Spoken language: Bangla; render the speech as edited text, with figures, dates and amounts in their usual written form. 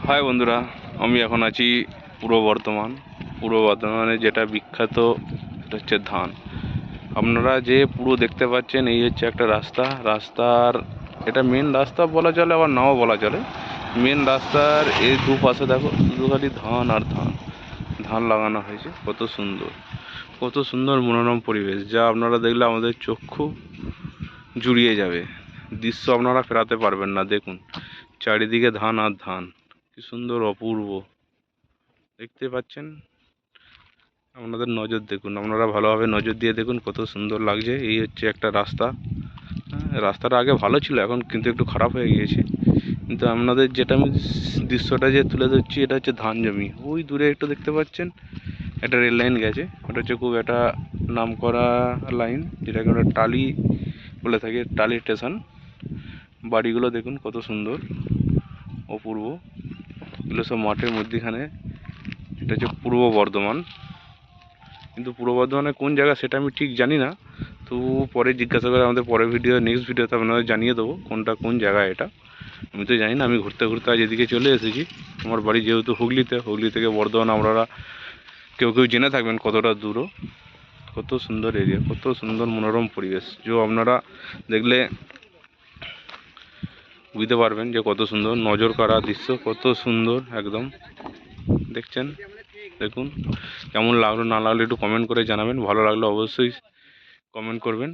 হাই বন্ধুরা, আমি এখন আছি পূর্ব বর্ধমান। পূর্ব বর্ধমানে যেটা বিখ্যাত সেটা হচ্ছে ধান। আপনারা যে পুরো দেখতে পাচ্ছেন, এই হচ্ছে একটা রাস্তার এটা মেন রাস্তা বলা চলে, আবার নাও বলা চলে। মেন রাস্তার এই দুপাশে দেখো শুধু খালি ধান আর ধান। ধান লাগানো হয়েছে, কত সুন্দর মনোরম পরিবেশ, যা আপনারা দেখলে আমাদের চক্ষু জুড়িয়ে যাবে। দৃশ্য আপনারা ফেরাতে পারবেন না। দেখুন চারিদিকে ধান আর ধান, কি সুন্দর অপূর্ব দেখতে পাচ্ছেন। আপনাদের নজর দেখুন, আপনারা ভালোভাবে নজর দিয়ে দেখুন, কত সুন্দর লাগছে। এই হচ্ছে একটা রাস্তা। রাস্তাটা আগে ভালো ছিল, এখন কিন্তু একটু খারাপ হয়ে গিয়েছে। কিন্তু আপনাদের যেটা আমি দৃশ্যটা যে তুলে ধরছি, এটা হচ্ছে ধান জমি। ওই দূরে একটু দেখতে পাচ্ছেন একটা রেল লাইন গেছে, ওটা হচ্ছে খুব একটা নাম করা লাইন, যেটাকে আমরা টালি বলে থাকি, টালি স্টেশন। বাড়িগুলো দেখুন কত সুন্দর, অপূর্ব। এগুলো সব মাঠের মধ্যেখানে। এটা হচ্ছে পূর্ব বর্ধমান, কিন্তু পূর্ব বর্ধমানের কোন জায়গা সেটা আমি ঠিক জানি না। তো পরে জিজ্ঞাসা করে আমাদের পরের নেক্সট ভিডিওতে আপনাদের জানিয়ে দেবো কোনটা কোন জায়গা। এটা আমি তো জানি না। আমি ঘুরতে ঘুরতে আজ এদিকে চলে এসেছি। আমার বাড়ি যেহেতু হুগলি থেকে বর্ধমান, আপনারা কেউ জেনে থাকবেন কতটা দূর। কত সুন্দর এরিয়া, কত সুন্দর মনোরম পরিবেশ, যে আপনারা দেখলে বুঝতে পারবেন যে কত সুন্দর নজর কাড়া দৃশ্য, কত সুন্দর একদম। দেখছেন, দেখুন কেমন লাগলো না লাগলো একটু কমেন্ট করে জানাবেন। ভালো লাগলে অবশ্যই কমেন্ট করবেন।